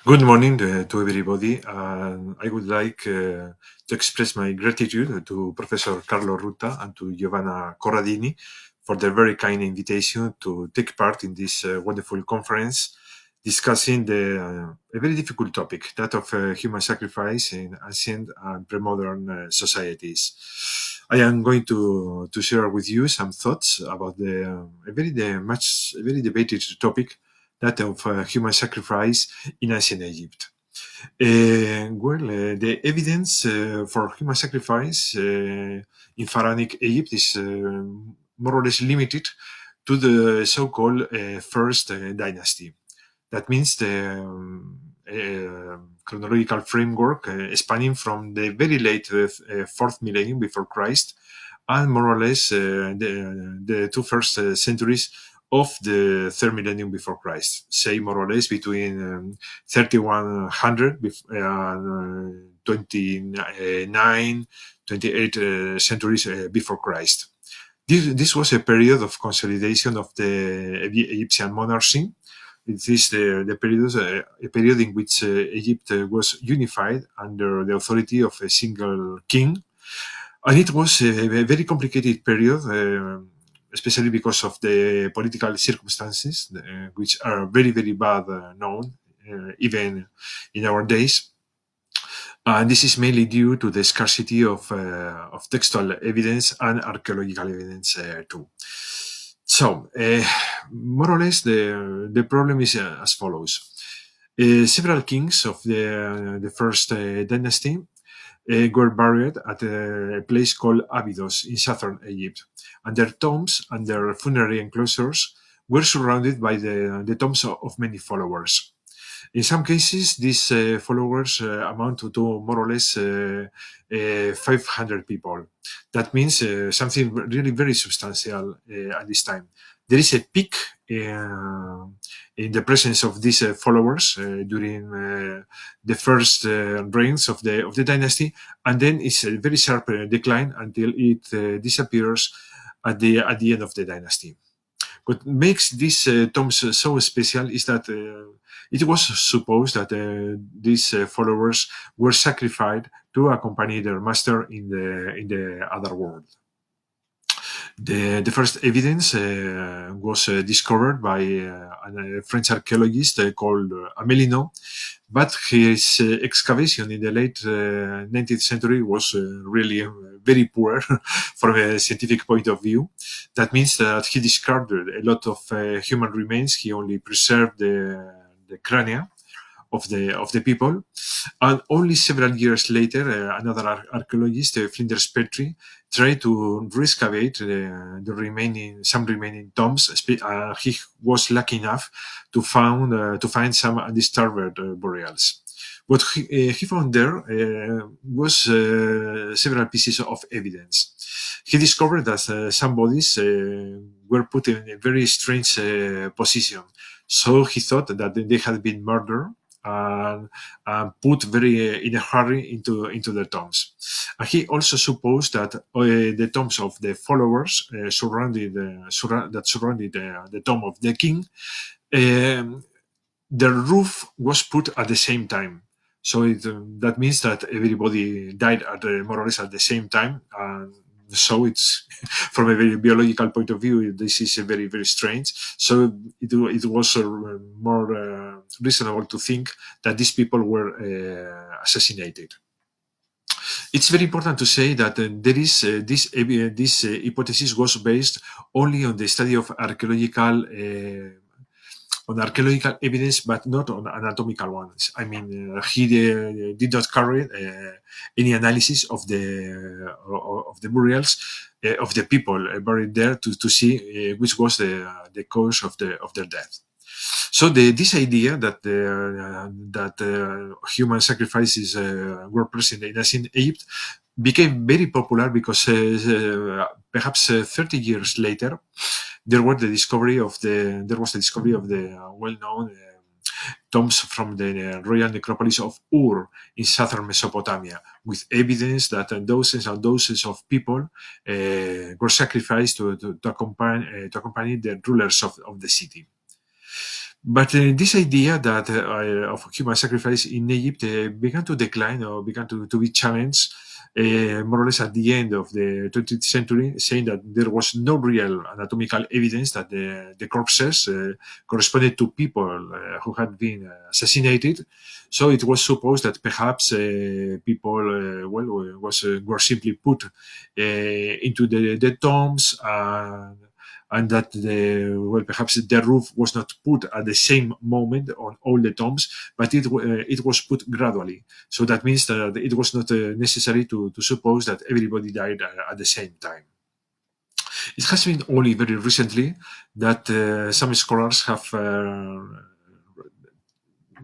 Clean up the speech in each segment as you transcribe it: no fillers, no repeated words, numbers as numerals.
Good morning to everybody. I would like to express my gratitude to Professor Carlo Ruta and to Giovanna Corradini for their very kind invitation to take part in this wonderful conference discussing a very difficult topic, that of human sacrifice in ancient and pre-modern societies. I am going to share with you some thoughts about a very debated topic, that of human sacrifice in ancient Egypt. The evidence for human sacrifice in pharaonic Egypt is more or less limited to the so-called First Dynasty. That means the chronological framework spanning from the very late fourth millennium before Christ and more or less the two first centuries of the third millennium before Christ, say more or less between 3100 and 29, 28 centuries before Christ. This was a period of consolidation of the Egyptian monarchy. It is a period in which Egypt was unified under the authority of a single king, and it was a very complicated period, especially because of the political circumstances, which are very, very bad known, even in our days. And this is mainly due to the scarcity of textual evidence and archaeological evidence too. So, more or less, the problem is as follows. Several kings of the first dynasty were buried at a place called Abydos in southern Egypt, and their tombs and their funerary enclosures were surrounded by the tombs of many followers. In some cases, these followers amount to more or less 500 people. That means something really very substantial at this time. There is a peak in the presence of these followers during the first reigns of the dynasty, and then it's a very sharp decline until it disappears at the end of the dynasty. What makes these tombs so special is that it was supposed that these followers were sacrificed to accompany their master in the other world. The first evidence was discovered by a French archaeologist called Amelino, but his excavation in the late 19th century was really very poor from a scientific point of view. That means that he discarded a lot of human remains. He only preserved the crania of the people. And only several years later, another archaeologist, Flinders Petrie, tried to re-excavate some remaining tombs. He was lucky enough to find some undisturbed burials. What he found there was several pieces of evidence. He discovered that some bodies were put in a very strange position. So he thought that they had been murdered and put very in a hurry into the tombs. And he also supposed that the tombs of the followers surrounded the tomb of the king, the roof was put at the same time. So that means that everybody died at more or less at the same time. And so it's from a very biological point of view, this is very, very strange. So it was more reasonable to think that these people were assassinated. It's very important to say that there is this hypothesis was based only on the study of archaeological evidence, but not on anatomical ones. I mean, he did not carry any analysis of the burials of the people buried there to see which was the cause of their death. So this idea that human sacrifices were present in ancient Egypt became very popular because perhaps 30 years later, there was the discovery of the well-known tombs from the royal necropolis of Ur in southern Mesopotamia, with evidence that dozens and dozens of people were sacrificed to accompany the rulers of the city. But this idea that of human sacrifice in Egypt began to decline or began to be challenged more or less at the end of the 20th century, saying that there was no real anatomical evidence that the corpses corresponded to people who had been assassinated. So it was supposed that perhaps people were simply put into the tombs and that perhaps the roof was not put at the same moment on all the tombs, but it was put gradually. So that means that it was not necessary to suppose that everybody died at the same time. It has been only very recently that some scholars have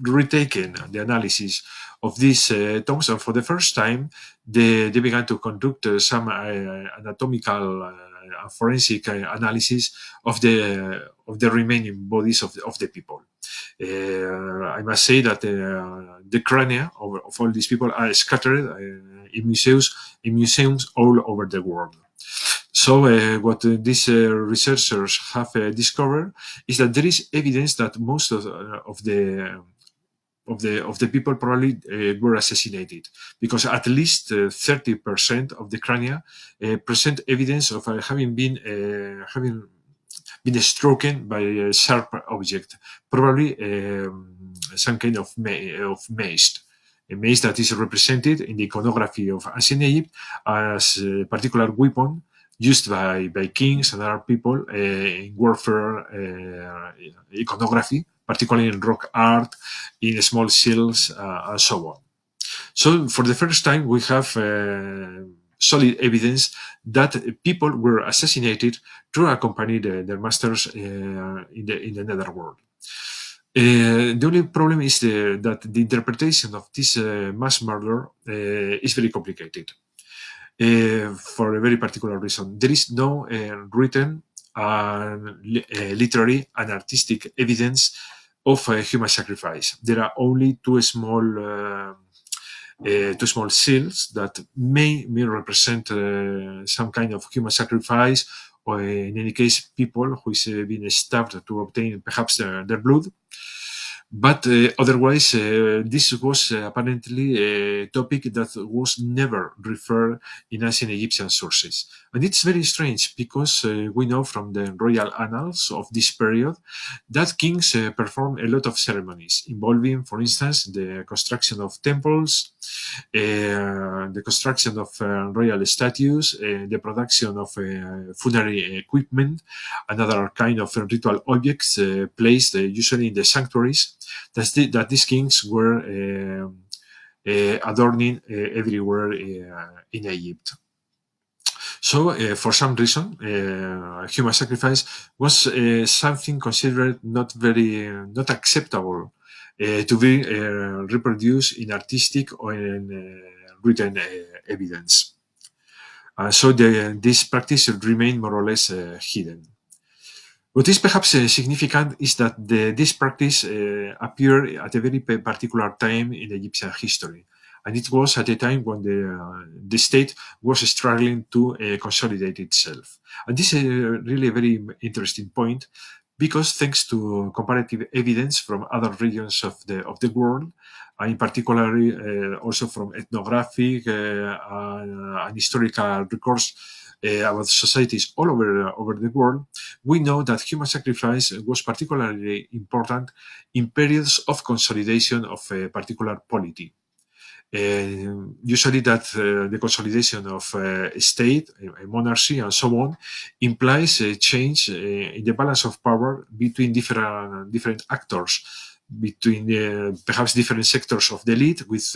retaken the analysis of these tombs, and for the first time, they began to conduct some anatomical forensic analysis of the remaining bodies of the people. I must say that the crania of all these people are scattered in museums all over the world. So, what these researchers have discovered is that there is evidence that most of the people probably were assassinated, because at least 30% of the crania present evidence of having been struck by a sharp object, probably some kind of mace. A mace that is represented in the iconography of ancient Egypt as a particular weapon used by kings and other people in warfare iconography, particularly in rock art, in small seals, and so on. So, for the first time, we have solid evidence that people were assassinated to accompany their masters in the netherworld. The only problem is that the interpretation of this mass murder is very complicated for a very particular reason. There is no written literary and artistic evidence of human sacrifice. There are only two small seals that may represent some kind of human sacrifice, or in any case, people who is being stabbed to obtain perhaps their blood. But otherwise, this was apparently a topic that was never referred in ancient Egyptian sources. And it's very strange because we know from the royal annals of this period that kings performed a lot of ceremonies involving, for instance, the construction of temples, the construction of royal statues, the production of funerary equipment, and other kind of ritual objects placed usually in the sanctuaries that these kings were adorning everywhere in Egypt. So, for some reason, human sacrifice was something considered not acceptable to be reproduced in artistic or in written evidence. So this practice remained more or less hidden. What is perhaps significant is that this practice appeared at a very particular time in Egyptian history. And it was at a time when the state was struggling to consolidate itself. And this is really a very interesting point, because thanks to comparative evidence from other regions of the world, in particular also from ethnographic and historical records about societies all over the world, we know that human sacrifice was particularly important in periods of consolidation of a particular polity. Usually that the consolidation of a state, a monarchy, and so on, implies a change in the balance of power between different actors, between perhaps different sectors of the elite with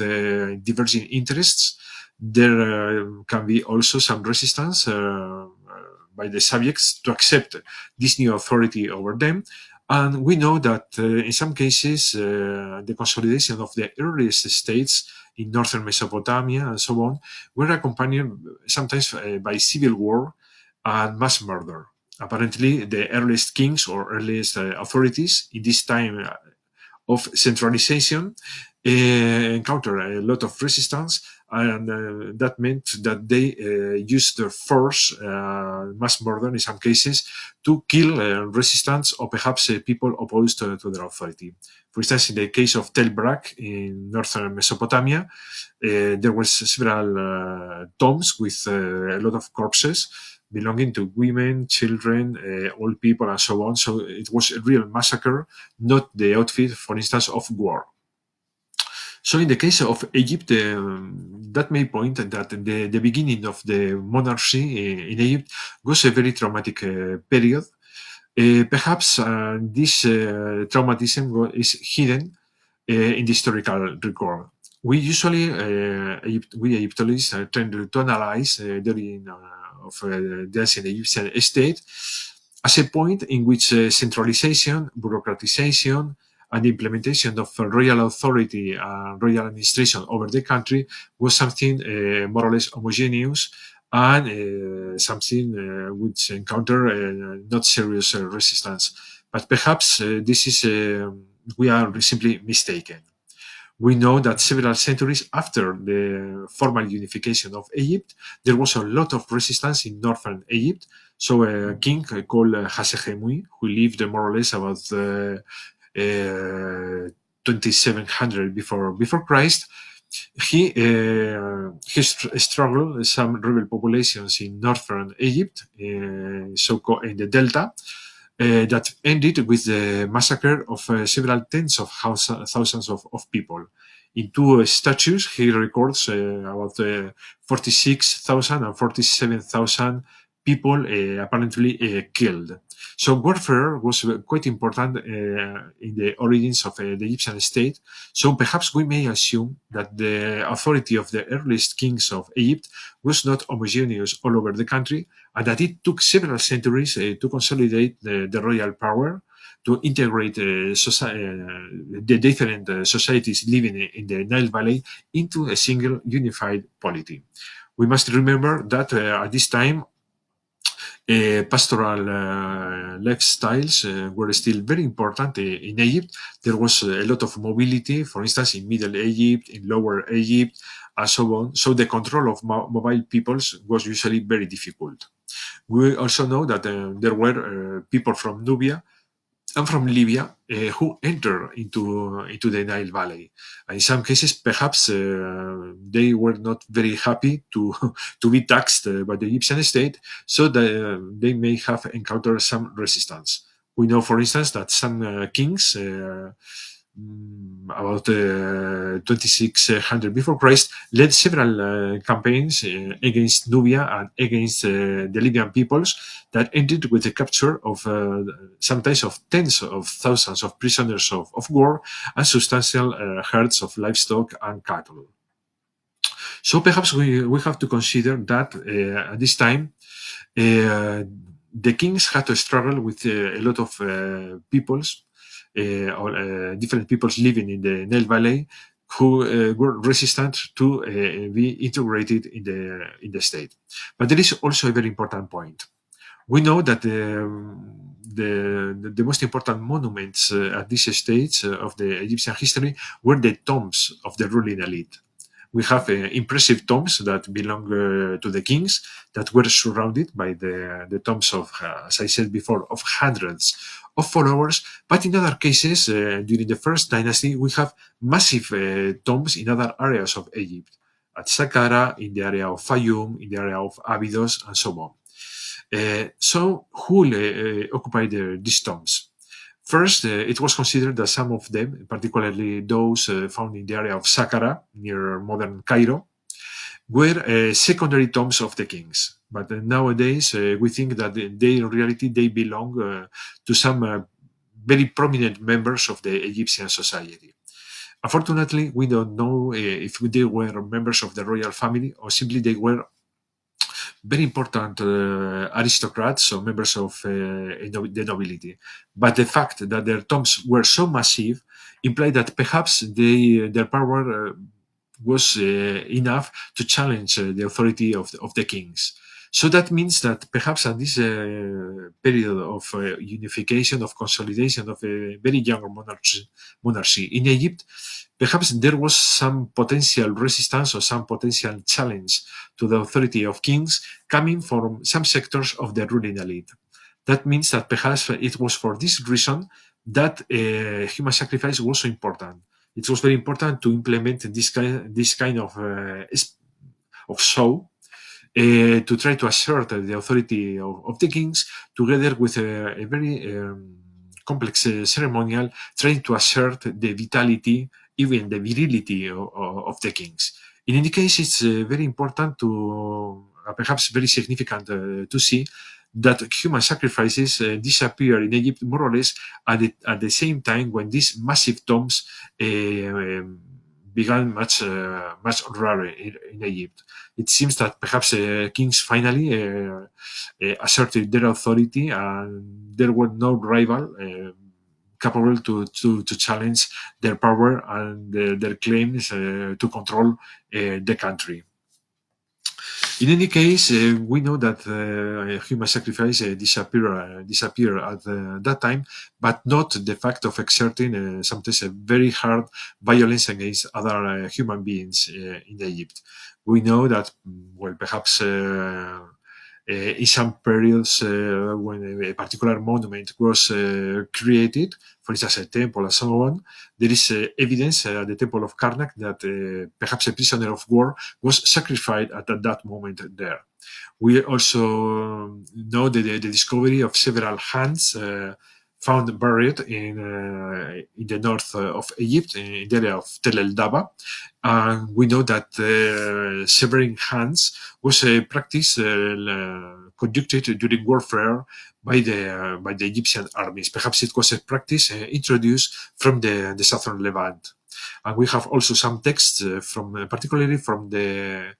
diverging interests. There can be also some resistance by the subjects to accept this new authority over them. And we know that in some cases, the consolidation of the earliest states in northern Mesopotamia and so on were accompanied sometimes by civil war and mass murder. Apparently, the earliest kings or earliest authorities in this time of centralization encounter a lot of resistance, and that meant that they used their force, mass murder in some cases, to kill resistance or perhaps people opposed to their authority. For instance, in the case of Tel Brak in northern Mesopotamia, there were several tombs with a lot of corpses belonging to women, children, old people, and so on. So it was a real massacre, not the outfit, for instance, of war. So in the case of Egypt, that may point that the beginning of the monarchy in Egypt was a very traumatic period. Perhaps this traumatism is hidden in the historical record. We usually, we Egyptologists, tend to analyze the origin of the ancient Egyptian state as a point in which centralization, bureaucratization, and the implementation of royal authority and royal administration over the country was something more or less homogeneous and something which encounter not serious resistance. But perhaps this is we are simply mistaken. We know that several centuries after the formal unification of Egypt, there was a lot of resistance in northern Egypt. So a king called Hasehemui, who lived more or less about 2700 before Christ, he struggled some rebel populations in northern Egypt, so in the Delta, that ended with the massacre of several tens of thousands of people. In two statues, he records about 46,000 and 47,000 people apparently killed. So warfare was quite important in the origins of the Egyptian state. So perhaps we may assume that the authority of the earliest kings of Egypt was not homogeneous all over the country, and that it took several centuries to consolidate the royal power, to integrate the different societies living in the Nile Valley into a single unified polity. We must remember that at this time, pastoral lifestyles were still very important in Egypt. There was a lot of mobility, for instance, in Middle Egypt, in Lower Egypt, and so on. So the control of mobile peoples was usually very difficult. We also know that there were people from Nubia and from Libya who enter into the Nile Valley. And in some cases, perhaps they were not very happy to to be taxed by the Egyptian state, so they may have encountered some resistance. We know, for instance, that some kings about 2600 before Christ, led several campaigns against Nubia and against the Libyan peoples that ended with the capture of sometimes of tens of thousands of prisoners of war and substantial herds of livestock and cattle. So perhaps we have to consider that at this time, the kings had to struggle with a lot of peoples or different peoples living in the Nile Valley who were resistant to be integrated in the state. But there is also a very important point. We know that the most important monuments at this stage of the Egyptian history were the tombs of the ruling elite. We have impressive tombs that belong to the kings that were surrounded by the tombs of, as I said before, of hundreds of followers. But in other cases, during the first dynasty, we have massive tombs in other areas of Egypt, at Saqqara, in the area of Fayum, in the area of Abydos, and so on. So who occupied these tombs? First, it was considered that some of them, particularly those found in the area of Saqqara, near modern Cairo, were secondary tombs of the kings. But nowadays, we think that in reality they belong to some very prominent members of the Egyptian society. Unfortunately, we don't know if they were members of the royal family or simply they were very important aristocrats or members of the nobility. But the fact that their tombs were so massive implied that perhaps their power was enough to challenge the authority of the kings. So that means that perhaps at this period of unification, of consolidation of a very young monarchy in Egypt, perhaps there was some potential resistance or some potential challenge to the authority of kings coming from some sectors of the ruling elite. That means that perhaps it was for this reason that human sacrifice was so important. It was very important to implement this kind of show to try to assert the authority of the kings together with a very complex ceremonial trying to assert the vitality, even the virility of the kings. In any case, it's very important to, perhaps very significant to see that human sacrifices disappear in Egypt more or less at the same time when these massive tombs began much rarer in Egypt. It seems that perhaps kings finally asserted their authority and there were no rival capable to challenge their power and their claims to control the country. In any case, we know that human sacrifice disappear at that time, but not the fact of exerting sometimes a very hard violence against other human beings in Egypt. We know that, well, perhaps in some periods when a particular monument was created, for instance, a temple and so on, there is evidence at the temple of Karnak that perhaps a prisoner of war was sacrificed at that moment there. We also know the discovery of several hands found buried in the north of Egypt, in the area of Tel El Daba. And we know that severing hands was a practice conducted during warfare by the Egyptian armies. Perhaps it was a practice introduced from the southern Levant. And we have also some texts particularly from the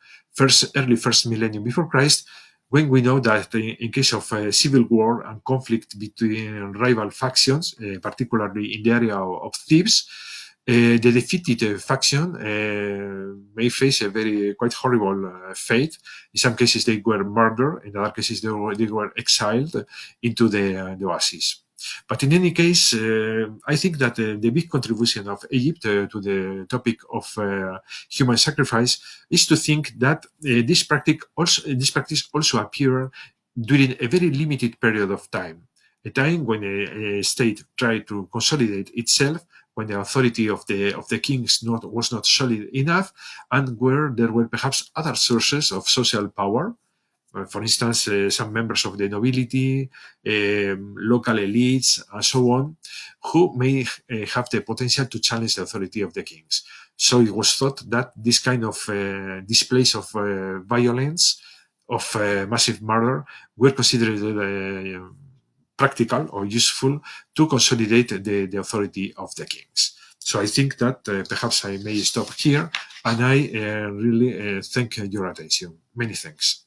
early first millennium before Christ, when we know that in case of civil war and conflict between rival factions, particularly in the area of Thebes, the defeated faction may face a very quite horrible fate. In some cases, they were murdered. In other cases, they were exiled into the oasis. But in any case, I think that the big contribution of Egypt to the topic of human sacrifice is to think that this practice also appeared during a very limited period of time, a time when a state tried to consolidate itself, when the authority of the kings was not solid enough, and where there were perhaps other sources of social power. For instance, some members of the nobility, local elites, and so on, who may have the potential to challenge the authority of the kings. So it was thought that this kind of displays of violence, of massive murder, were considered practical or useful to consolidate the authority of the kings. So I think that perhaps I may stop here, and I really thank your attention. Many thanks.